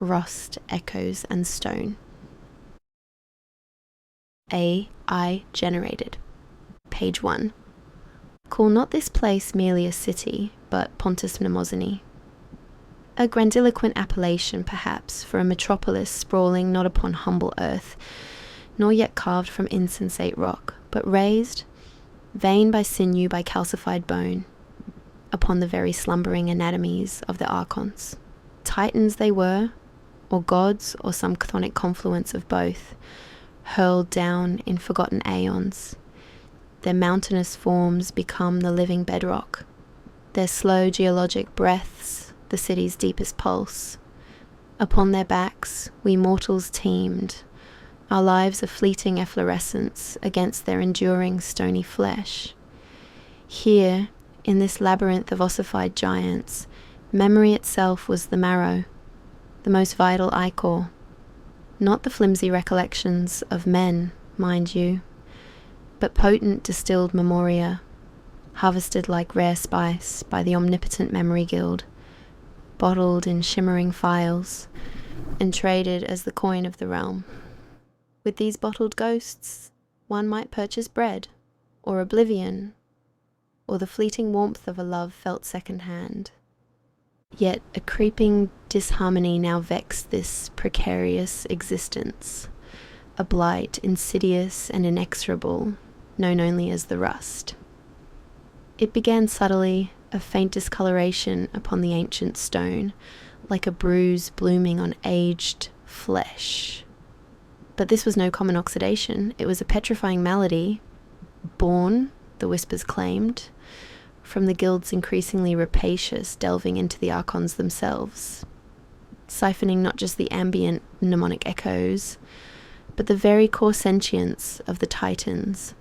Rust, echoes, and stone. AI generated. Page 1. Call not this place merely a city, but Pontus Mnemosyne. A grandiloquent appellation, perhaps, for a metropolis sprawling not upon humble earth, nor yet carved from insensate rock, but raised, vein by sinew by calcified bone, upon the very slumbering anatomies of the Archons. Titans they were, or gods, or some chthonic confluence of both, hurled down in forgotten aeons. Their mountainous forms become the living bedrock, their slow geologic breaths the city's deepest pulse. Upon their backs we mortals teemed, our lives a fleeting efflorescence against their enduring stony flesh. Here, in this labyrinth of ossified giants, memory itself was the marrow, the most vital ichor, not the flimsy recollections of men, mind you, but potent distilled memoria, harvested like rare spice by the omnipotent memory guild, bottled in shimmering phials, and traded as the coin of the realm. With these bottled ghosts, one might purchase bread, or oblivion, or the fleeting warmth of a love felt second-hand. Yet a creeping disharmony now vexed this precarious existence, a blight insidious and inexorable, known only as the rust. It began subtly, a faint discoloration upon the ancient stone, like a bruise blooming on aged flesh. But this was no common oxidation, it was a petrifying malady, born, the whispers claimed, from the guild's increasingly rapacious delving into the Archons themselves, siphoning not just the ambient mnemonic echoes, but the very core sentience of the Titans.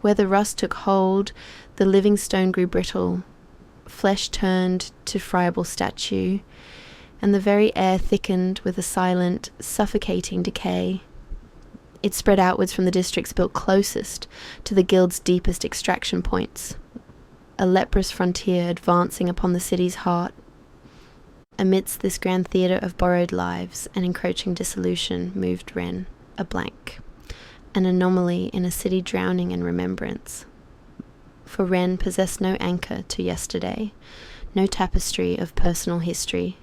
Where the rust took hold, the living stone grew brittle, flesh turned to friable statue, and the very air thickened with a silent, suffocating decay. It spread outwards from the districts built closest to the guild's deepest extraction points, a leprous frontier advancing upon the city's heart. Amidst this grand theatre of borrowed lives and encroaching dissolution moved Ren, a blank, an anomaly in a city drowning in remembrance. For Ren possessed no anchor to yesterday, no tapestry of personal history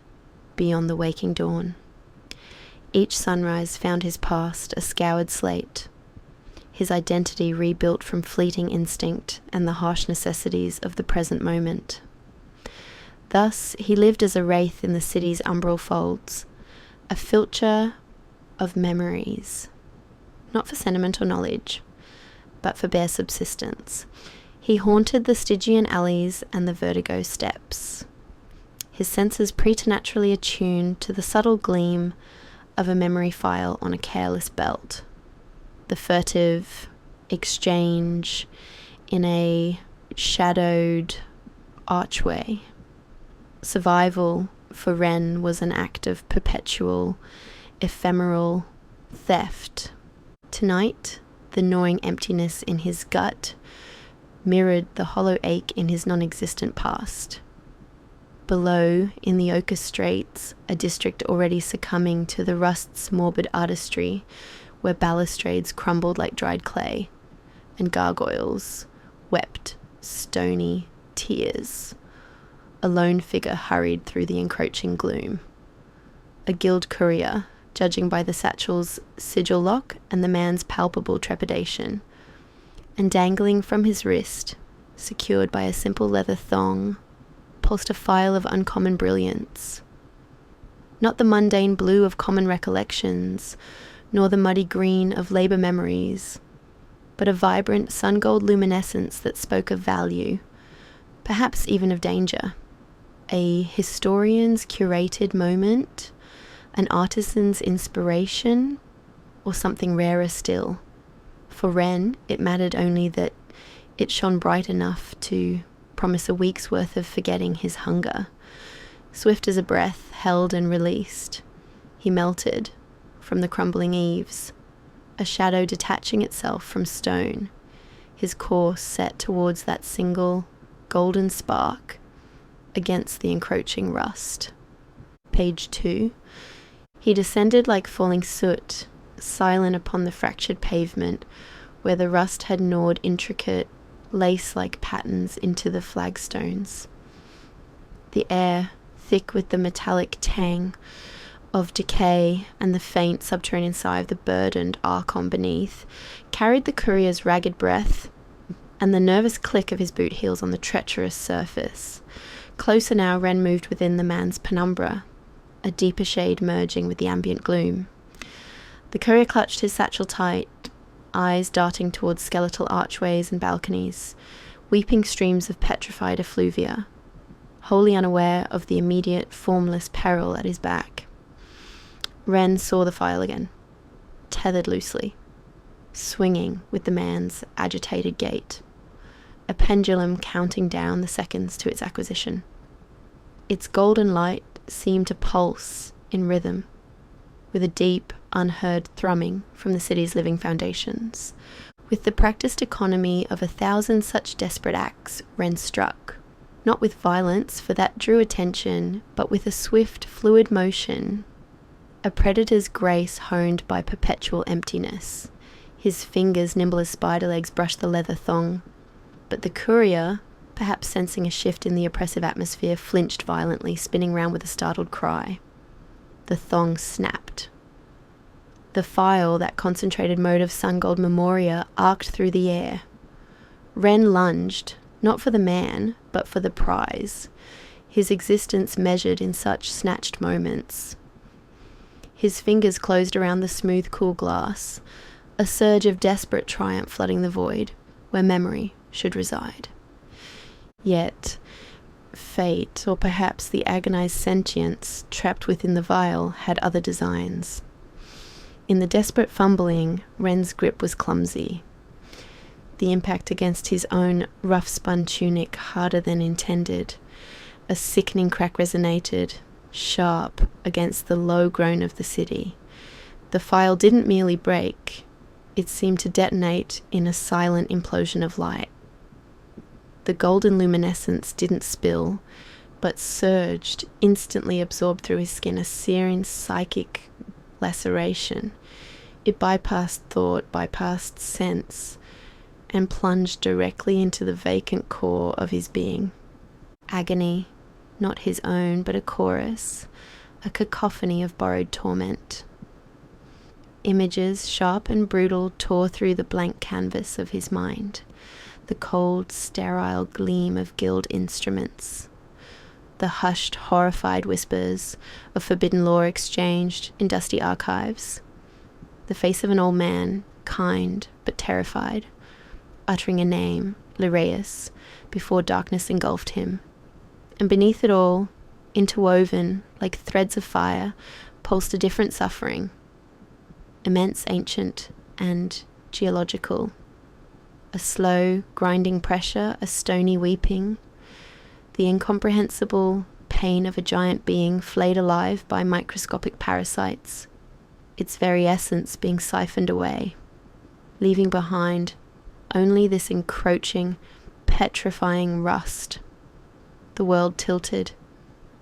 beyond the waking dawn. Each sunrise found his past a scoured slate, his identity rebuilt from fleeting instinct and the harsh necessities of the present moment. Thus he lived as a wraith in the city's umbral folds, a filcher of memories, not for sentimental knowledge, but for bare subsistence. He haunted the Stygian alleys and the vertigo steps, his senses preternaturally attuned to the subtle gleam of a memory file on a careless belt, the furtive exchange in a shadowed archway. Survival for Ren was an act of perpetual, ephemeral theft. Tonight, the gnawing emptiness in his gut mirrored the hollow ache in his non-existent past. Below, in the ochre straits, a district already succumbing to the rust's morbid artistry, where balustrades crumbled like dried clay, and gargoyles wept stony tears. A lone figure hurried through the encroaching gloom. A guild courier, judging by the satchel's sigil lock and the man's palpable trepidation, and dangling from his wrist, secured by a simple leather thong, pulsed a file of uncommon brilliance. Not the mundane blue of common recollections, nor the muddy green of labour memories, but a vibrant sun-gold luminescence that spoke of value, perhaps even of danger. A historian's curated moment, an artisan's inspiration, or something rarer still. For Ren, it mattered only that it shone bright enough to promise a week's worth of forgetting his hunger. Swift as a breath, held and released, he melted from the crumbling eaves, a shadow detaching itself from stone, his course set towards that single golden spark against the encroaching rust. Page 2. He descended like falling soot, silent upon the fractured pavement where the rust had gnawed intricate, lace-like patterns into the flagstones. The air, thick with the metallic tang of decay and the faint subterranean sigh of the burdened Archon beneath, carried the courier's ragged breath and the nervous click of his boot heels on the treacherous surface. Closer now, Ren moved within the man's penumbra, a deeper shade merging with the ambient gloom. The courier clutched his satchel tight, eyes darting towards skeletal archways and balconies, weeping streams of petrified effluvia, wholly unaware of the immediate, formless peril at his back. Ren saw the file again, tethered loosely, swinging with the man's agitated gait, a pendulum counting down the seconds to its acquisition. Its golden light seemed to pulse in rhythm, with a deep, unheard thrumming from the city's living foundations. With the practiced economy of 1,000 such desperate acts, Ren struck, not with violence, for that drew attention, but with a swift, fluid motion, a predator's grace honed by perpetual emptiness. His fingers, nimble as spider legs, brushed the leather thong, but the courier, perhaps sensing a shift in the oppressive atmosphere, flinched violently, spinning round with a startled cry. The thong snapped. The file, that concentrated mode of sun-gold memoria, arced through the air. Ren lunged, not for the man, but for the prize, his existence measured in such snatched moments. His fingers closed around the smooth, cool glass, a surge of desperate triumph flooding the void, where memory should reside. Yet, fate, or perhaps the agonized sentience trapped within the vial, had other designs. In the desperate fumbling, Ren's grip was clumsy. The impact against his own rough-spun tunic harder than intended. A sickening crack resonated, sharp, against the low groan of the city. The file didn't merely break, it seemed to detonate in a silent implosion of light. The golden luminescence didn't spill, but surged, instantly absorbed through his skin, a searing psychic laceration. It bypassed thought, bypassed sense, and plunged directly into the vacant core of his being. Agony, not his own, but a chorus, a cacophony of borrowed torment. Images, sharp and brutal, tore through the blank canvas of his mind, the cold, sterile gleam of guild instruments, the hushed, horrified whispers of forbidden lore exchanged in dusty archives, the face of an old man, kind but terrified, uttering a name, Lyraios, before darkness engulfed him. And beneath it all, interwoven like threads of fire, pulsed a different suffering, immense, ancient, and geological. A slow, grinding pressure, a stony weeping, the incomprehensible pain of a giant being flayed alive by microscopic parasites, its very essence being siphoned away, leaving behind only this encroaching, petrifying rust. The world tilted,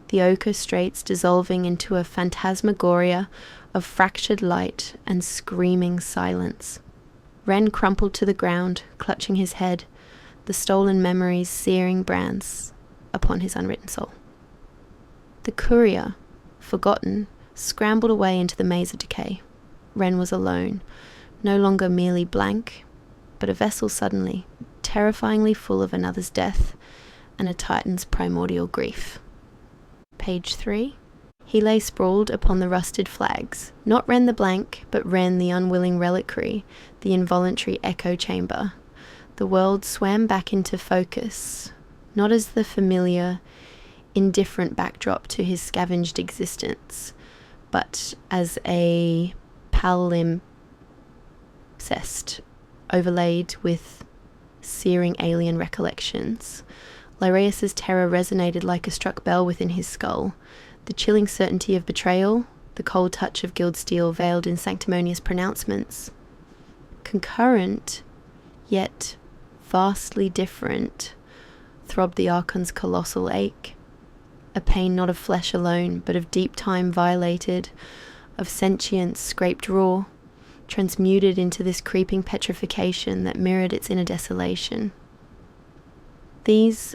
the ochre straits dissolving into a phantasmagoria of fractured light and screaming silence. Ren crumpled to the ground, clutching his head, the stolen memories searing brands upon his unwritten soul. The courier, forgotten, scrambled away into the maze of decay. Ren was alone, no longer merely blank, but a vessel suddenly, terrifyingly full of another's death and a titan's primordial grief. Page 3. He lay sprawled upon the rusted flags, not Ren the blank, but Ren the unwilling reliquary, the involuntary echo chamber. The world swam back into focus, not as the familiar, indifferent backdrop to his scavenged existence, but as a palimpsest overlaid with searing alien recollections. Lyraios' terror resonated like a struck bell within his skull, the chilling certainty of betrayal, the cold touch of guild steel veiled in sanctimonious pronouncements. Concurrent, yet vastly different, throbbed the Archon's colossal ache, a pain not of flesh alone, but of deep time violated, of sentience scraped raw, transmuted into this creeping petrification that mirrored its inner desolation. These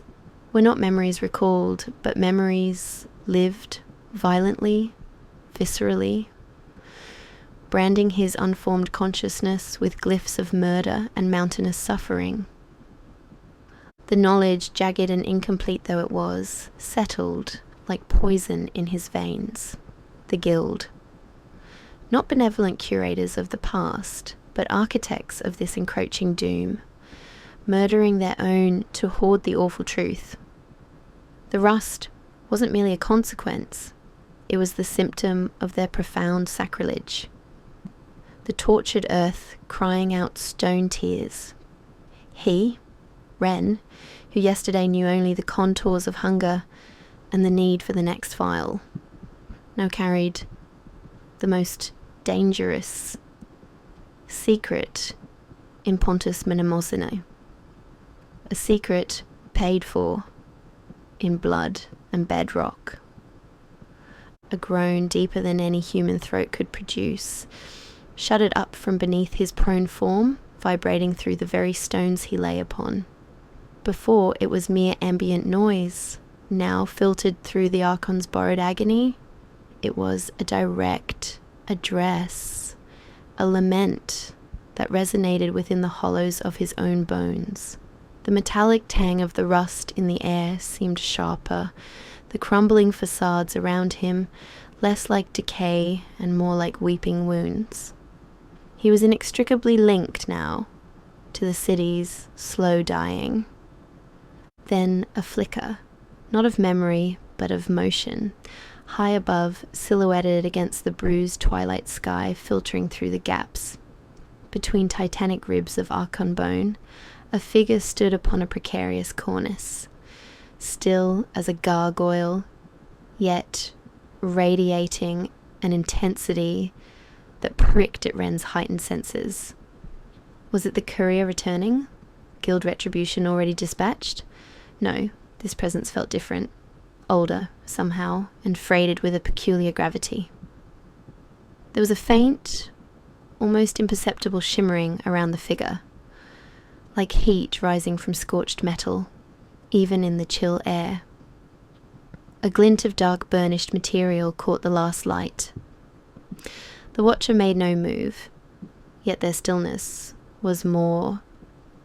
were not memories recalled, but memories lived violently, viscerally, branding his unformed consciousness with glyphs of murder and mountainous suffering. The knowledge, jagged and incomplete though it was, settled like poison in his veins. The Guild. Not benevolent curators of the past, but architects of this encroaching doom, murdering their own to hoard the awful truth. The rust wasn't merely a consequence, it was the symptom of their profound sacrilege. The tortured earth crying out stone tears. He, Ren, who yesterday knew only the contours of hunger and the need for the next file, now carried the most dangerous secret in Pontus Mnemosyne. A secret paid for in blood and bedrock. A groan deeper than any human throat could produce, shuddered up from beneath his prone form, vibrating through the very stones he lay upon. Before it was mere ambient noise, now filtered through the Archon's borrowed agony, it was a direct address, a lament that resonated within the hollows of his own bones. The metallic tang of the rust in the air seemed sharper, the crumbling facades around him less like decay and more like weeping wounds. He was inextricably linked now to the city's slow dying. Then a flicker, not of memory but of motion, high above, silhouetted against the bruised twilight sky filtering through the gaps. Between titanic ribs of Archon bone, a figure stood upon a precarious cornice, still as a gargoyle, yet radiating an intensity that pricked at Ren's heightened senses. Was it the courier returning? Guild retribution already dispatched? No, this presence felt different, older, somehow, and freighted with a peculiar gravity. There was a faint, almost imperceptible shimmering around the figure, like heat rising from scorched metal, even in the chill air. A glint of dark burnished material caught the last light. The watcher made no move, yet their stillness was more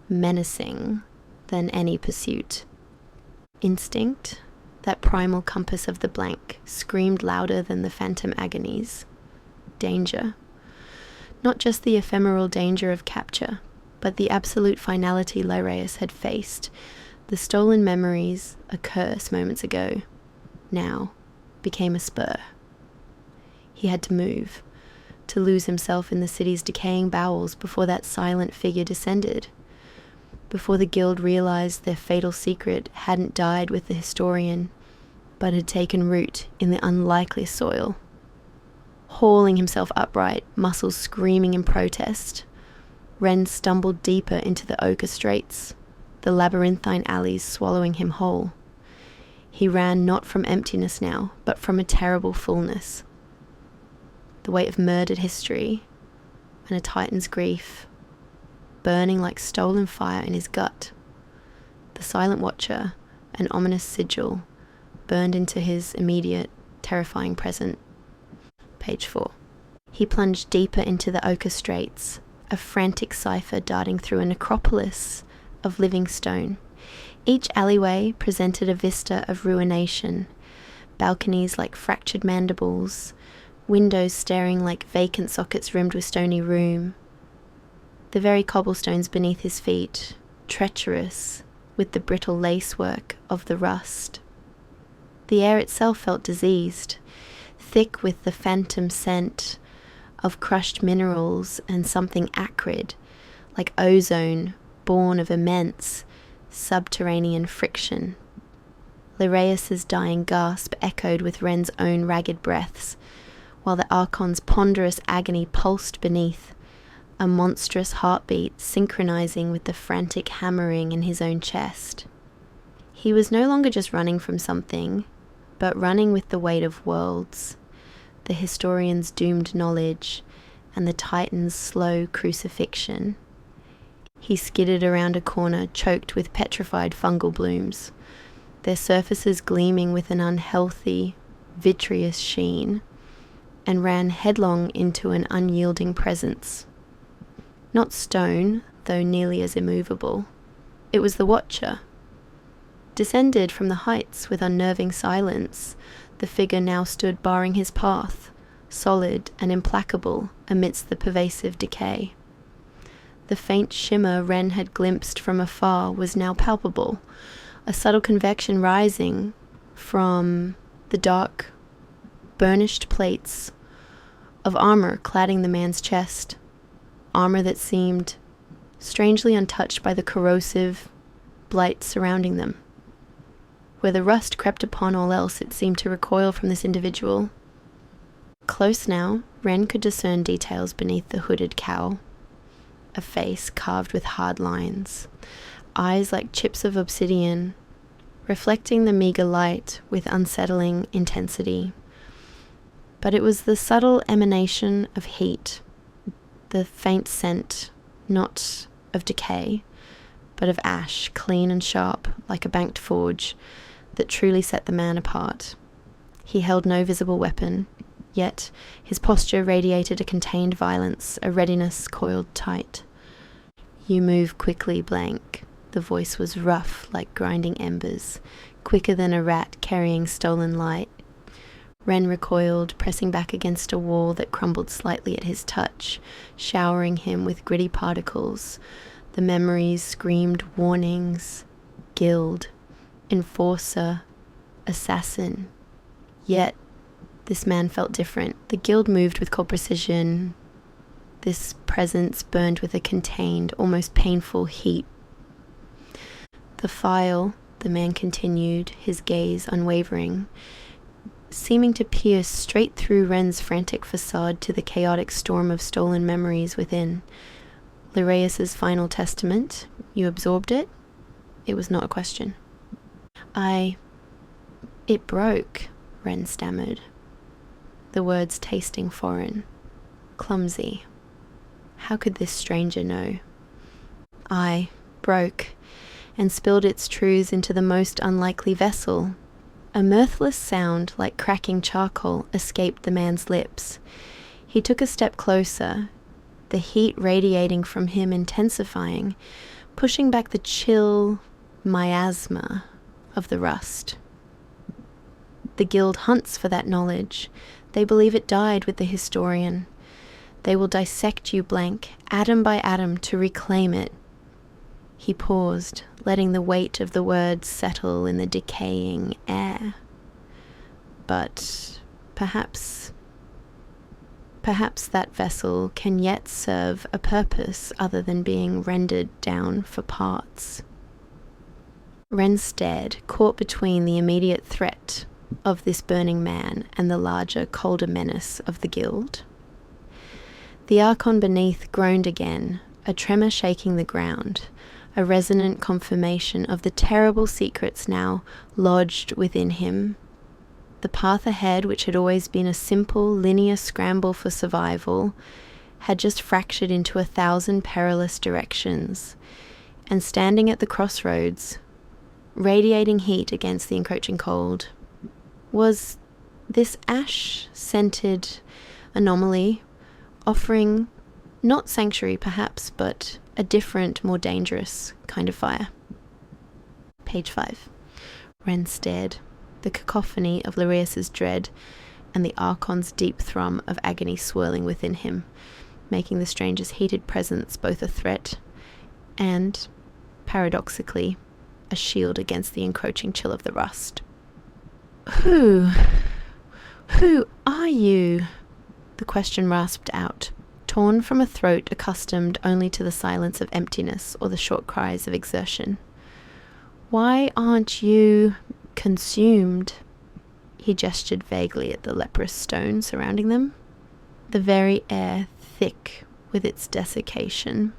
menacing than any pursuit. Instinct, that primal compass of the blank, screamed louder than the phantom agonies. Danger. Not just the ephemeral danger of capture, but the absolute finality Lyraios had faced. The stolen memories, a curse moments ago, now became a spur. He had to move, to lose himself in the city's decaying bowels before that silent figure descended, before the Guild realized their fatal secret hadn't died with the historian, but had taken root in the unlikely soil. Hauling himself upright, muscles screaming in protest, Ren stumbled deeper into the ochre straits, the labyrinthine alleys swallowing him whole. He ran not from emptiness now, but from a terrible fullness. The weight of murdered history and a titan's grief, burning like stolen fire in his gut. The silent watcher, an ominous sigil, burned into his immediate, terrifying present. Page 4. He plunged deeper into the ochre straits, a frantic cipher darting through a necropolis of living stone. Each alleyway presented a vista of ruination, balconies like fractured mandibles, windows staring like vacant sockets rimmed with stony rheum. The very cobblestones beneath his feet, treacherous with the brittle lacework of the rust. The air itself felt diseased, thick with the phantom scent of crushed minerals and something acrid, like ozone born of immense subterranean friction. Lyraios' dying gasp echoed with Ren's own ragged breaths, while the Archon's ponderous agony pulsed beneath, a monstrous heartbeat synchronizing with the frantic hammering in his own chest. He was no longer just running from something, but running with the weight of worlds, the historian's doomed knowledge, and the Titan's slow crucifixion. He skidded around a corner choked with petrified fungal blooms, their surfaces gleaming with an unhealthy, vitreous sheen, and ran headlong into an unyielding presence. Not stone, though nearly as immovable. It was the Watcher. Descended from the heights with unnerving silence, the figure now stood barring his path, solid and implacable amidst the pervasive decay. The faint shimmer Ren had glimpsed from afar was now palpable, a subtle convection rising from the dark, burnished plates of armor cladding the man's chest, armor that seemed strangely untouched by the corrosive blight surrounding them. Where the rust crept upon all else, it seemed to recoil from this individual. Close now, Ren could discern details beneath the hooded cowl. A face carved with hard lines, eyes like chips of obsidian, reflecting the meager light with unsettling intensity. But it was the subtle emanation of heat, the faint scent, not of decay, but of ash, clean and sharp, like a banked forge, that truly set the man apart. He held no visible weapon, yet his posture radiated a contained violence, a readiness coiled tight. "You move quickly, Blank." The voice was rough like grinding embers, quicker than a rat carrying stolen light. Ren recoiled, pressing back against a wall that crumbled slightly at his touch, showering him with gritty particles. The memories screamed warnings. Guild. Enforcer. Assassin. Yet, this man felt different. The guild moved with cold precision. This presence burned with a contained, almost painful heat. "The file," the man continued, his gaze unwavering, seeming to pierce straight through Ren's frantic facade to the chaotic storm of stolen memories within. "Lyraius's final testament. You absorbed it?" It was not a question. It broke," Ren stammered, the words tasting foreign, clumsy. How could this stranger know? "I broke, and spilled its truths into the most unlikely vessel." A mirthless sound like cracking charcoal escaped the man's lips. He took a step closer, the heat radiating from him intensifying, pushing back the chill miasma of the rust. "The guild hunts for that knowledge. They believe it died with the historian. They will dissect you, Blank, atom by atom, to reclaim it." He paused, letting the weight of the words settle in the decaying air. "But perhaps that vessel can yet serve a purpose other than being rendered down for parts." Ren stared, caught between the immediate threat of this burning man and the larger, colder menace of the guild. The Archon beneath groaned again, a tremor shaking the ground, a resonant confirmation of the terrible secrets now lodged within him. The path ahead, which had always been a simple, linear scramble for survival, had just fractured into 1,000 perilous directions, and standing at the crossroads, radiating heat against the encroaching cold, was this ash-scented anomaly, offering not sanctuary perhaps, but a different, more dangerous kind of fire. Page 5. Ren stared, the cacophony of Lyraius's dread and the Archon's deep thrum of agony swirling within him, making the stranger's heated presence both a threat and, paradoxically, a shield against the encroaching chill of the rust. Who are you?" The question rasped out, torn from a throat accustomed only to the silence of emptiness or the short cries of exertion. "Why aren't you consumed?" He gestured vaguely at the leprous stone surrounding them, the very air thick with its desiccation.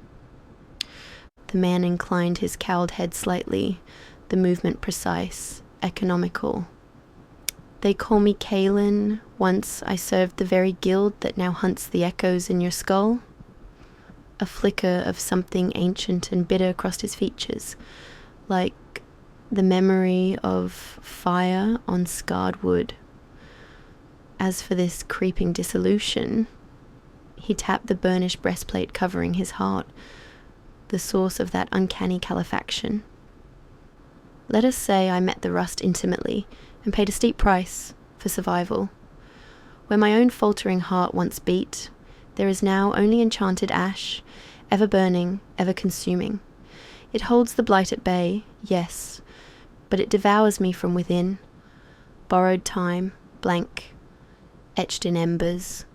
The man inclined his cowled head slightly, the movement precise, economical. They call me Kaelin. Once I served the very guild that now hunts the echoes in your skull. A flicker of something ancient and bitter crossed his features, like the memory of fire on scarred wood. As for this creeping dissolution, he tapped the burnished breastplate covering his heart, the source of that uncanny calefaction. Let us say I met the rust intimately and paid a steep price for survival. Where my own faltering heart once beat, there is now only enchanted ash, ever burning, ever consuming. It holds the blight at bay, yes, but it devours me from within. Borrowed time, blank, etched in embers.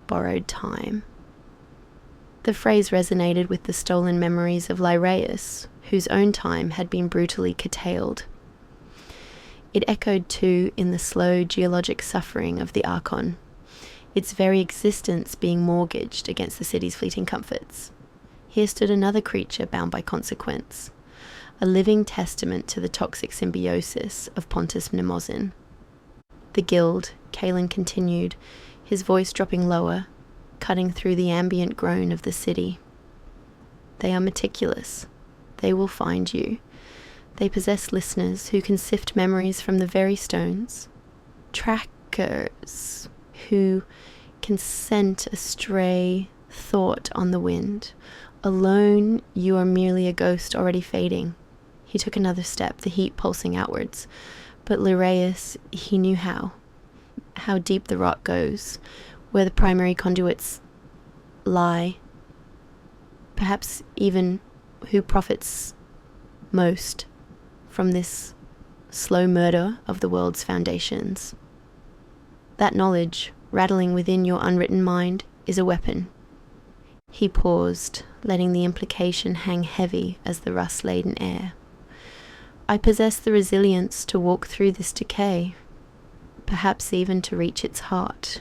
Borrowed time. The phrase resonated with the stolen memories of Lyraeus, whose own time had been brutally curtailed. It echoed too in the slow geologic suffering of the Archon, its very existence being mortgaged against the city's fleeting comforts. Here stood another creature bound by consequence, a living testament to the toxic symbiosis of Pontus Mnemosyne. The guild, Kaelin continued, his voice dropping lower, cutting through the ambient groan of the city. They are meticulous. They will find you. They possess listeners who can sift memories from the very stones. Trackers who can scent a stray thought on the wind. Alone, you are merely a ghost already fading. He took another step, the heat pulsing outwards. But Lyraeus, he knew how deep the rot goes, where the primary conduits lie. Perhaps even who profits most from this slow murder of the world's foundations. That knowledge, rattling within your unwritten mind, is a weapon. He paused, letting the implication hang heavy as the rust-laden air. I possess the resilience to walk through this decay, perhaps even to reach its heart.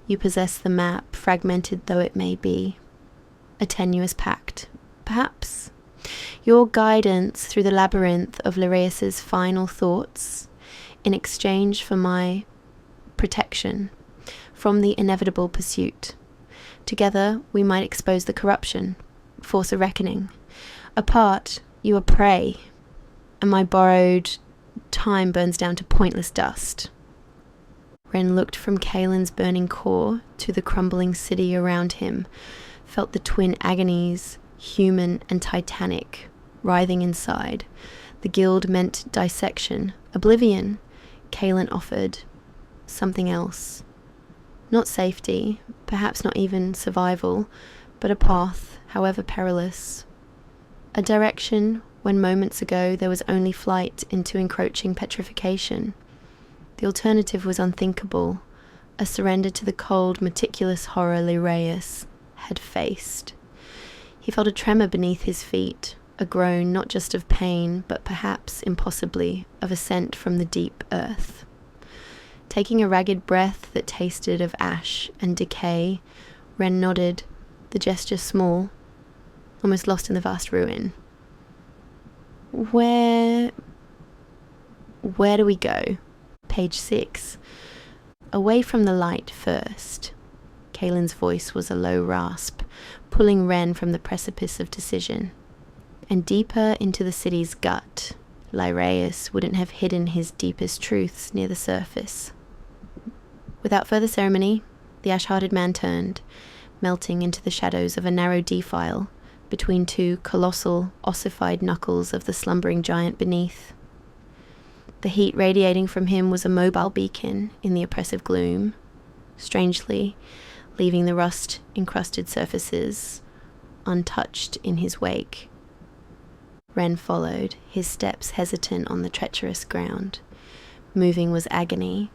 You possess the map, fragmented though it may be, a tenuous pact, perhaps. Your guidance through the labyrinth of Lyraeus's final thoughts, in exchange for my protection from the inevitable pursuit. Together we might expose the corruption, force a reckoning. Apart, you are prey, and my borrowed time burns down to pointless dust. Ren looked from Kaelin's burning core to the crumbling city around him, felt the twin agonies, human and titanic, writhing inside. The guild meant dissection, oblivion. Kaelin offered something else. Not safety, perhaps not even survival, but a path, however perilous. A direction when moments ago there was only flight into encroaching petrification. The alternative was unthinkable, a surrender to the cold, meticulous horror Lyraeus had faced. He felt a tremor beneath his feet, a groan not just of pain, but perhaps, impossibly, of ascent from the deep earth. Taking a ragged breath that tasted of ash and decay, Ren nodded, the gesture small, almost lost in the vast ruin. Where do we go? Page 6. Away from the light first. Kaelin's voice was a low rasp, pulling Ren from the precipice of decision. And deeper into the city's gut. Lyraeus wouldn't have hidden his deepest truths near the surface. Without further ceremony, the ash-hearted man turned, melting into the shadows of a narrow defile between two colossal, ossified knuckles of the slumbering giant beneath. The heat radiating from him was a mobile beacon in the oppressive gloom, strangely leaving the rust-encrusted surfaces untouched in his wake. Ren followed, his steps hesitant on the treacherous ground. Moving was agony.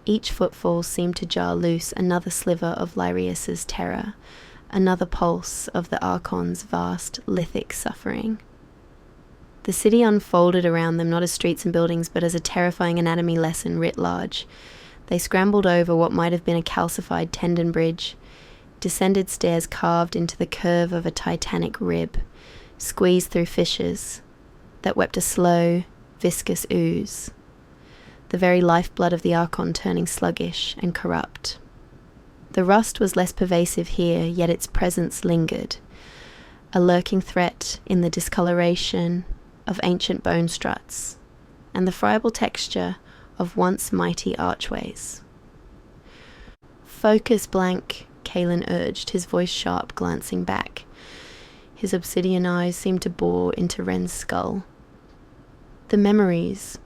Each footfall seemed to jar loose another sliver of Lyraeus's terror, another pulse of the Archon's vast, lithic suffering. The city unfolded around them not as streets and buildings, but as a terrifying anatomy lesson writ large. They scrambled over what might have been a calcified tendon bridge, descended stairs carved into the curve of a titanic rib, squeezed through fissures that wept a slow, viscous ooze. the very lifeblood of the Archon turning sluggish and corrupt. The rust was less pervasive here, yet its presence lingered, a lurking threat in the discoloration of ancient bone struts and the friable texture of once mighty archways. "Focus, Blank," Kaelin urged, his voice sharp, glancing back. His obsidian eyes seemed to bore into Ren's skull. The memories.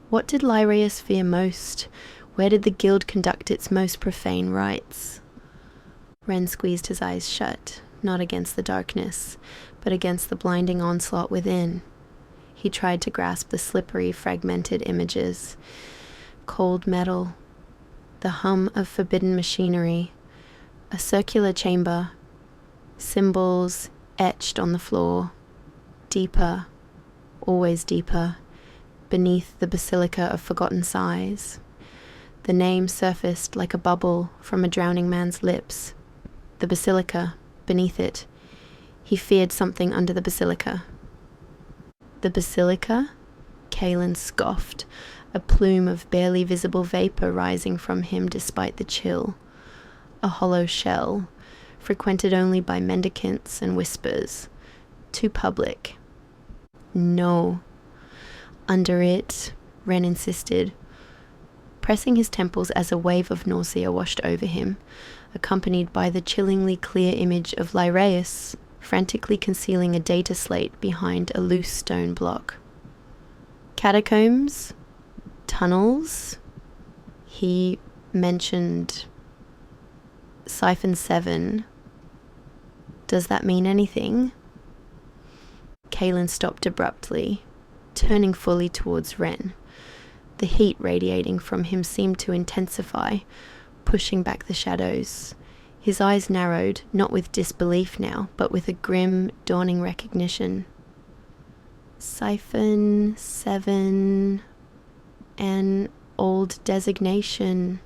What did Lyraeus fear most? Where did the guild conduct its most profane rites? Ren squeezed his eyes shut, not against the darkness, but against the blinding onslaught within. He tried to grasp the slippery, fragmented images. Cold metal, the hum of forbidden machinery, a circular chamber, symbols etched on the floor, deeper, always deeper, beneath the basilica of forgotten sighs. The name surfaced like a bubble from a drowning man's lips. The basilica, beneath it. He feared something under the basilica. The basilica? Kaelin scoffed, a plume of barely visible vapor rising from him despite the chill. A hollow shell, frequented only by mendicants and whispers. Too public. No. Under it, Ren insisted, pressing his temples as a wave of nausea washed over him, accompanied by the chillingly clear image of Lyraeus frantically concealing a data slate behind a loose stone block. Catacombs? Tunnels? He mentioned Siphon 7. Does that mean anything? Kaelin stopped abruptly, turning fully towards Ren. The heat radiating from him seemed to intensify, pushing back the shadows. His eyes narrowed, not with disbelief now, but with a grim, dawning recognition. Siphon 7... an old designation,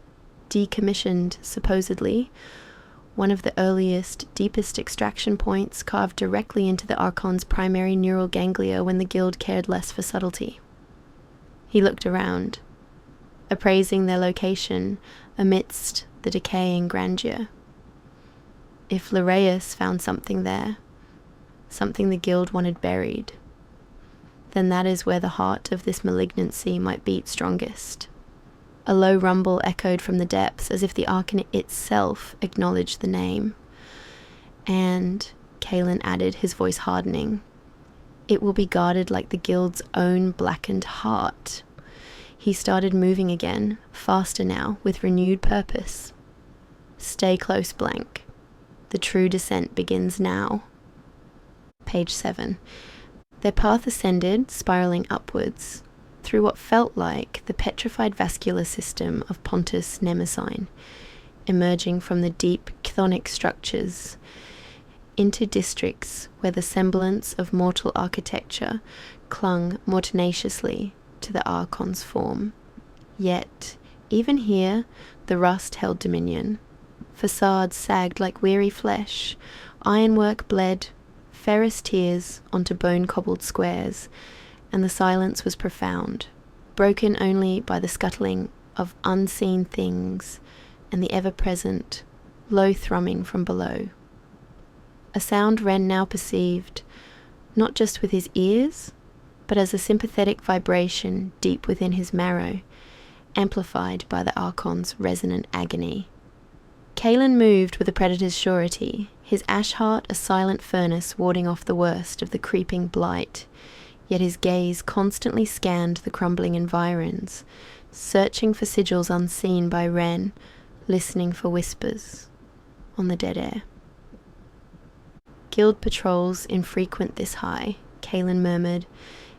decommissioned, supposedly. One of the earliest, deepest extraction points carved directly into the Archon's primary neural ganglia when the guild cared less for subtlety. He looked around, appraising their location amidst the decaying grandeur. If Lyraeus found something there, something the guild wanted buried, then that is where the heart of this malignancy might beat strongest. A low rumble echoed from the depths, as if the Archon itself acknowledged the name. And, Kaelin added, his voice hardening, it will be guarded like the guild's own blackened heart. He started moving again, faster now, with renewed purpose. Stay close, Blank. The true descent begins now. Page 7. Their path ascended, spiraling upwards, through what felt like the petrified vascular system of Pontus Mnemosyne, emerging from the deep chthonic structures into districts where the semblance of mortal architecture clung more tenaciously to the Archon's form. Yet, even here, the rust held dominion. Facades sagged like weary flesh, ironwork bled ferrous tears onto bone-cobbled squares, and the silence was profound, broken only by the scuttling of unseen things and the ever-present, low thrumming from below. A sound Ren now perceived, not just with his ears, but as a sympathetic vibration deep within his marrow, amplified by the Archon's resonant agony. Kaelin moved with a predator's surety, his ash heart a silent furnace warding off the worst of the creeping blight, yet his gaze constantly scanned the crumbling environs, searching for sigils unseen by Ren, listening for whispers on the dead air. Guild patrols infrequent this high, Kaelin murmured,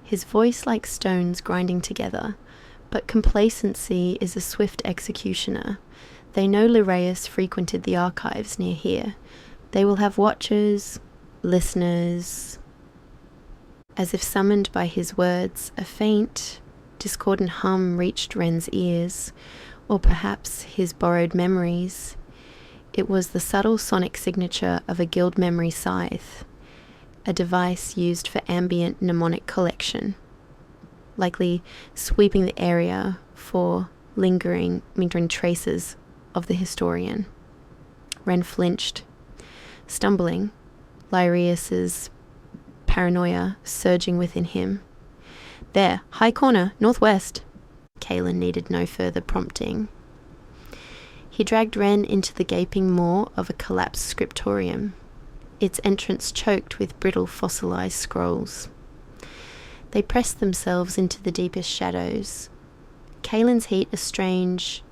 his voice like stones grinding together, but complacency is a swift executioner. They know Lyraeus frequented the archives near here. They will have watchers, listeners. As if summoned by his words, a faint, discordant hum reached Ren's ears, or perhaps his borrowed memories. It was the subtle sonic signature of a guild memory scythe, a device used for ambient mnemonic collection, likely sweeping the area for lingering traces of the historian. Ren flinched. Stumbling, Lyraeus's paranoia surging within him. There, high corner, northwest. Kaelin needed no further prompting. He dragged Ren into the gaping maw of a collapsed scriptorium, its entrance choked with brittle fossilized scrolls. They pressed themselves into the deepest shadows. Kaelin's heat a strange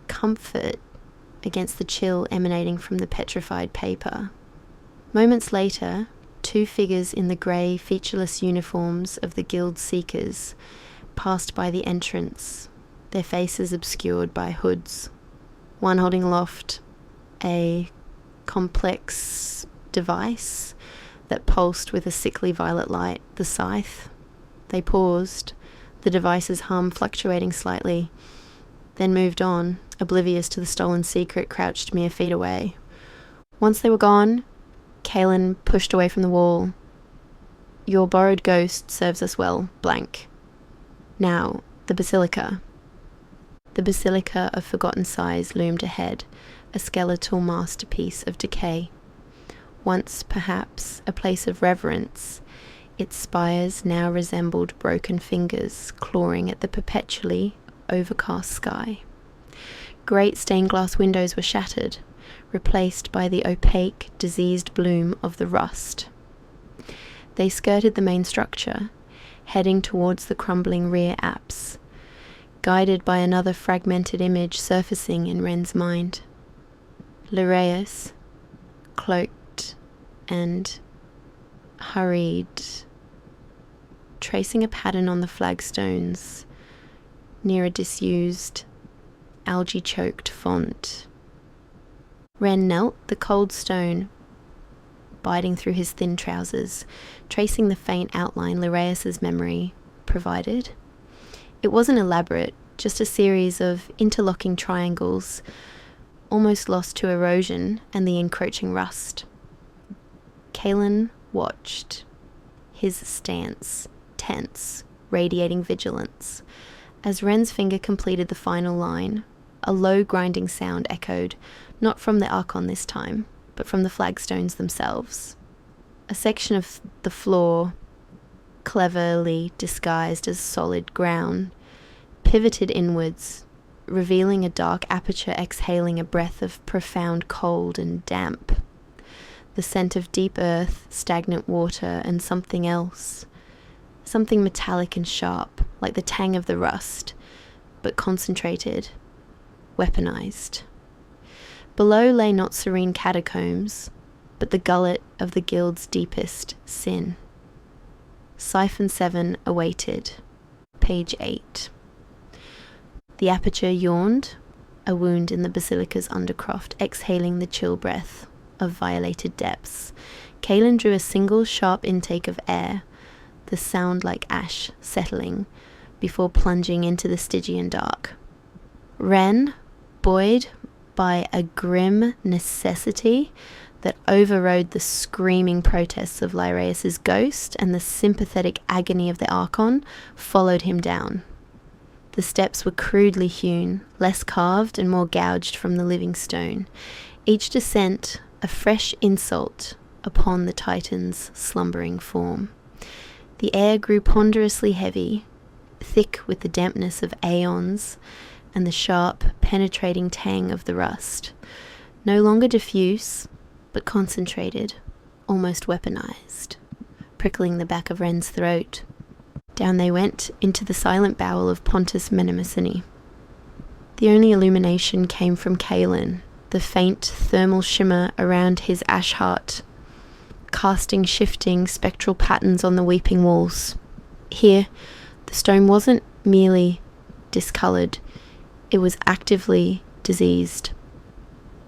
comfort against the chill emanating from the petrified paper. Moments later, two figures in the grey, featureless uniforms of the guild seekers passed by the entrance, their faces obscured by hoods. One holding aloft a complex device that pulsed with a sickly violet light, the scythe. They paused, the device's hum fluctuating slightly, then moved on, oblivious to the stolen secret crouched mere feet away. Once they were gone, Kaelin pushed away from the wall. Your borrowed ghost serves us well, blank. Now, the Basilica. The Basilica of Forgotten Sighs loomed ahead, a skeletal masterpiece of decay. Once, perhaps, a place of reverence, its spires now resembled broken fingers clawing at the perpetually overcast sky. Great stained glass windows were shattered, replaced by the opaque, diseased bloom of the rust. They skirted the main structure, heading towards the crumbling rear apse, guided by another fragmented image surfacing in Ren's mind. Lyraeus, cloaked and hurried, tracing a pattern on the flagstones near a disused, algae-choked font. Ren knelt, the cold stone biting through his thin trousers, tracing the faint outline Lyraeus's memory provided. It wasn't elaborate, just a series of interlocking triangles, almost lost to erosion and the encroaching rust. Kaelin watched, his stance tense, radiating vigilance. As Ren's finger completed the final line, a low grinding sound echoed, not from the Archon this time, but from the flagstones themselves. A section of the floor, cleverly disguised as solid ground, pivoted inwards, revealing a dark aperture exhaling a breath of profound cold and damp. The scent of deep earth, stagnant water, and something else. Something metallic and sharp, like the tang of the rust, but concentrated, weaponized. Below lay not serene catacombs, but the gullet of the guild's deepest sin. Siphon 7 awaited. Page 8. The aperture yawned, a wound in the basilica's undercroft, exhaling the chill breath of violated depths. Kaelin drew a single sharp intake of air, the sound like ash settling, before plunging into the Stygian dark. Ren, buoyed by a grim necessity that overrode the screaming protests of Lyraeus's ghost and the sympathetic agony of the Archon, followed him down. The steps were crudely hewn, less carved and more gouged from the living stone, each descent a fresh insult upon the Titan's slumbering form. The air grew ponderously heavy, thick with the dampness of aeons and the sharp, penetrating tang of the rust, no longer diffuse, but concentrated, almost weaponized, prickling the back of Ren's throat. Down they went into the silent bowel of Pontus Menemosyne. The only illumination came from Kaelin, the faint thermal shimmer around his ash heart, casting shifting spectral patterns on the weeping walls. Here, the stone wasn't merely discoloured, it was actively diseased.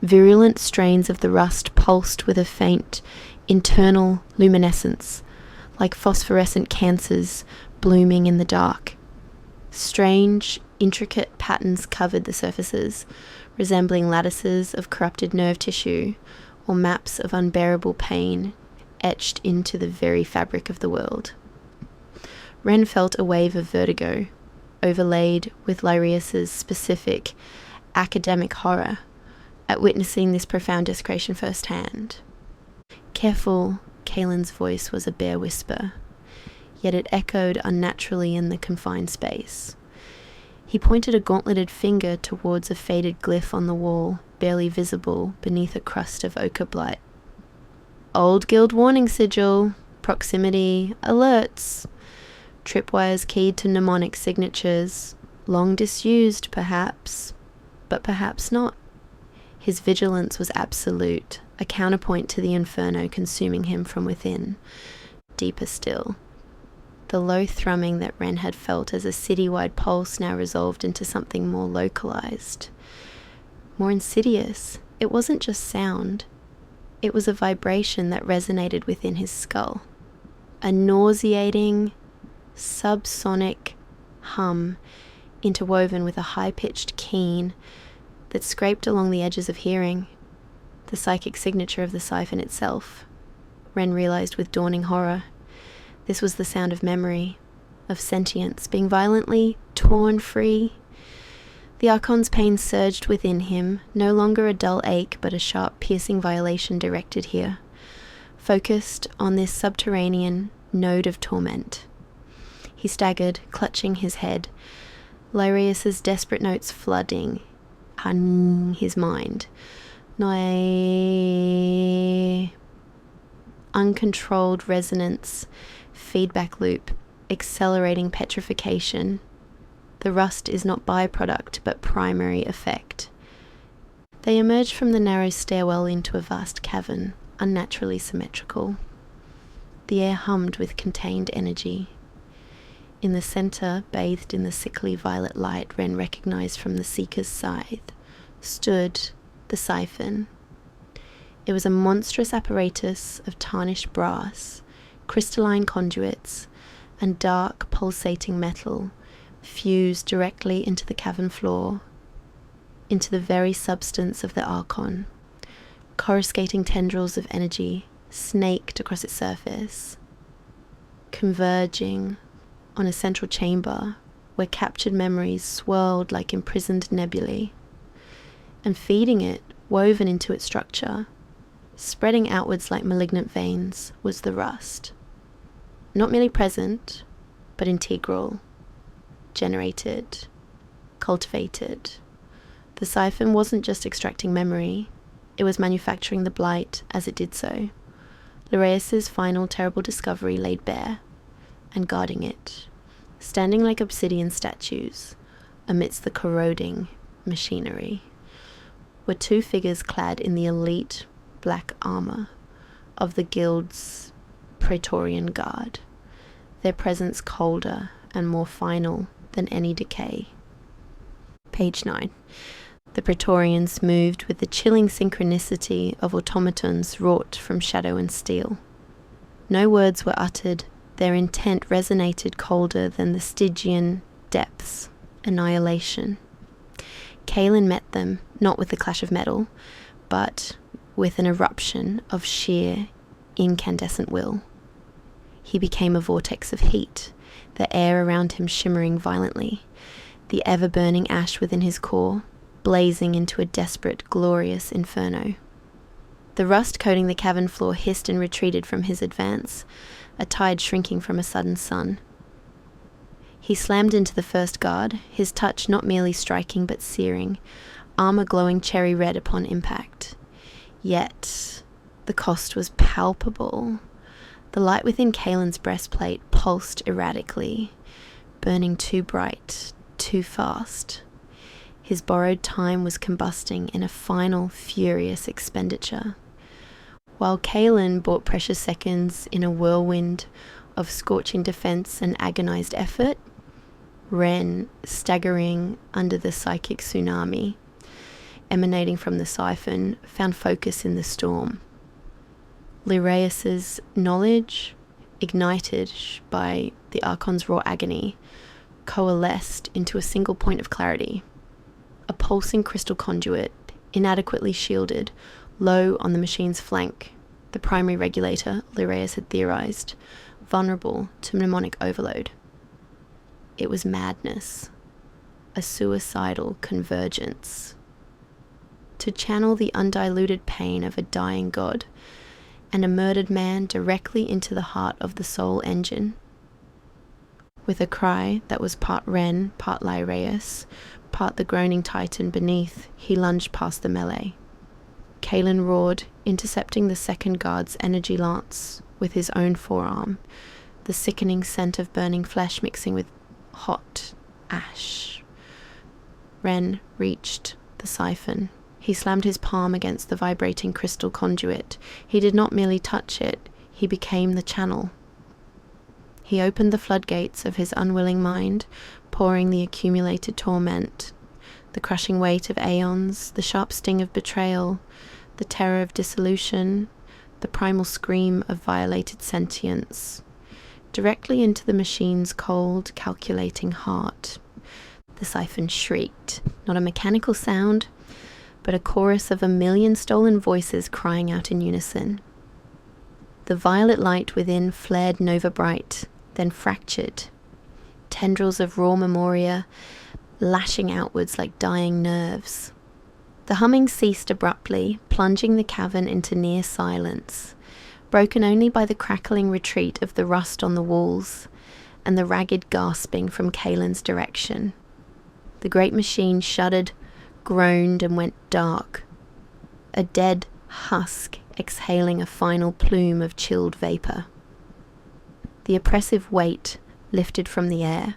Virulent strains of the rust pulsed with a faint, internal luminescence, like phosphorescent cancers blooming in the dark. Strange, intricate patterns covered the surfaces, resembling lattices of corrupted nerve tissue or maps of unbearable pain etched into the very fabric of the world. Ren felt a wave of vertigo, overlaid with Lyrius's specific academic horror at witnessing this profound desecration firsthand. Careful, Kaelin's voice was a bare whisper, yet it echoed unnaturally in the confined space. He pointed a gauntleted finger towards a faded glyph on the wall, barely visible beneath a crust of ochre blight. Old guild warning sigil, proximity, alerts, tripwires keyed to mnemonic signatures, long disused perhaps, but perhaps not. His vigilance was absolute, a counterpoint to the inferno consuming him from within. Deeper still. The low thrumming that Ren had felt as a citywide pulse now resolved into something more localized, more insidious. It wasn't just sound. It was a vibration that resonated within his skull. A nauseating, subsonic hum interwoven with a high-pitched keen that scraped along the edges of hearing. The psychic signature of the siphon itself. Ren realized with dawning horror. This was the sound of memory, of sentience being violently torn free. The Archon's pain surged within him, no longer a dull ache but a sharp piercing violation directed here, focused on this subterranean node of torment. He staggered, clutching his head, Lyrius's desperate notes flooding his mind. Uncontrolled resonance, feedback loop, accelerating petrification. The rust is not byproduct, but primary effect. They emerged from the narrow stairwell into a vast cavern, unnaturally symmetrical. The air hummed with contained energy. In the centre, bathed in the sickly violet light Ren recognized from the Seeker's scythe, stood the siphon. It was a monstrous apparatus of tarnished brass, crystalline conduits, and dark, pulsating metal fused directly into the cavern floor, into the very substance of the Archon. Coruscating tendrils of energy snaked across its surface, converging on a central chamber where captured memories swirled like imprisoned nebulae, and feeding it, woven into its structure, spreading outwards like malignant veins, was the rust. Not merely present, but integral, generated, cultivated. The siphon wasn't just extracting memory, it was manufacturing the blight as it did so. Lyrius's final terrible discovery laid bare, and guarding it, standing like obsidian statues amidst the corroding machinery, were two figures clad in the elite black armor of the guild's Praetorian Guard, their presence colder and more final than any decay. Page 9. The Praetorians moved with the chilling synchronicity of automatons wrought from shadow and steel. No words were uttered, their intent resonated colder than the Stygian depths, annihilation. Kaelin met them, not with the clash of metal, but with an eruption of sheer, incandescent will. He became a vortex of heat, the air around him shimmering violently, the ever-burning ash within his core, blazing into a desperate, glorious inferno. The rust coating the cavern floor hissed and retreated from his advance, a tide shrinking from a sudden sun. He slammed into the first guard, his touch not merely striking but searing, armor glowing cherry red upon impact. Yet, the cost was palpable. The light within Kaelin's breastplate pulsed erratically, burning too bright, too fast. His borrowed time was combusting in a final, furious expenditure. While Kaelin bought precious seconds in a whirlwind of scorching defense and agonized effort, Ren, staggering under the psychic tsunami emanating from the siphon, found focus in the storm. Lyrius's knowledge, ignited by the Archon's raw agony, coalesced into a single point of clarity. A pulsing crystal conduit, inadequately shielded, low on the machine's flank, the primary regulator, Lyrius had theorized, vulnerable to mnemonic overload. It was madness, a suicidal convergence. To channel the undiluted pain of a dying god and a murdered man directly into the heart of the soul engine. With a cry that was part Ren, part Lyraeus, part the groaning titan beneath, he lunged past the melee. Kalen roared, intercepting the second guard's energy lance with his own forearm, the sickening scent of burning flesh mixing with hot ash. Ren reached the siphon. He slammed his palm against the vibrating crystal conduit. He did not merely touch it, he became the channel. He opened the floodgates of his unwilling mind, pouring the accumulated torment, the crushing weight of aeons, the sharp sting of betrayal, the terror of dissolution, the primal scream of violated sentience, directly into the machine's cold, calculating heart. The siphon shrieked, not a mechanical sound, but a chorus of 1,000,000 stolen voices crying out in unison. The violet light within flared nova bright, then fractured, tendrils of raw memoria lashing outwards like dying nerves. The humming ceased abruptly, plunging the cavern into near silence, broken only by the crackling retreat of the rust on the walls and the ragged gasping from Kalen's direction. The great machine shuddered, groaned, and went dark, a dead husk exhaling a final plume of chilled vapor. The oppressive weight lifted from the air,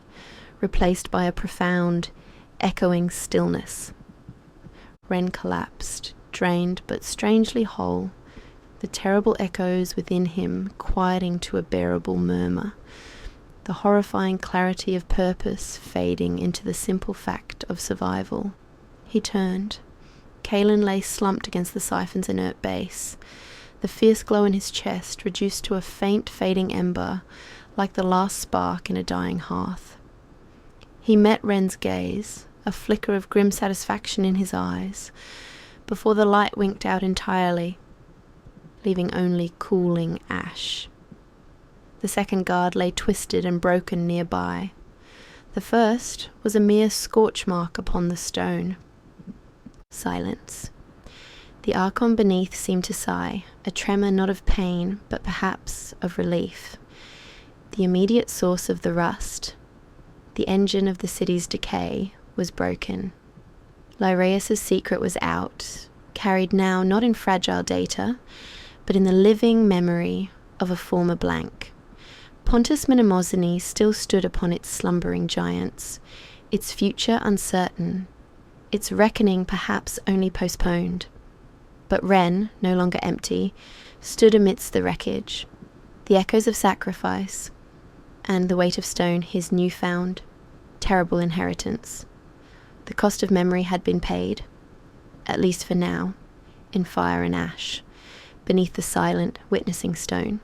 replaced by a profound, echoing stillness. Ren collapsed, drained but strangely whole, the terrible echoes within him quieting to a bearable murmur, the horrifying clarity of purpose fading into the simple fact of survival. He turned. Kalen lay slumped against the siphon's inert base, the fierce glow in his chest reduced to a faint fading ember, like the last spark in a dying hearth. He met Ren's gaze, a flicker of grim satisfaction in his eyes, before the light winked out entirely, leaving only cooling ash. The second guard lay twisted and broken nearby. The first was a mere scorch mark upon the stone. Silence. The Archon beneath seemed to sigh, a tremor not of pain, but perhaps of relief. The immediate source of the rust, the engine of the city's decay, was broken. Lyraeus' secret was out, carried now not in fragile data, but in the living memory of a former blank. Pontus Mnemosyne still stood upon its slumbering giants, its future uncertain, its reckoning perhaps only postponed. But Ren, no longer empty, stood amidst the wreckage, the echoes of sacrifice, and the weight of stone his newfound, terrible inheritance. The cost of memory had been paid, at least for now, in fire and ash, beneath the silent, witnessing stone.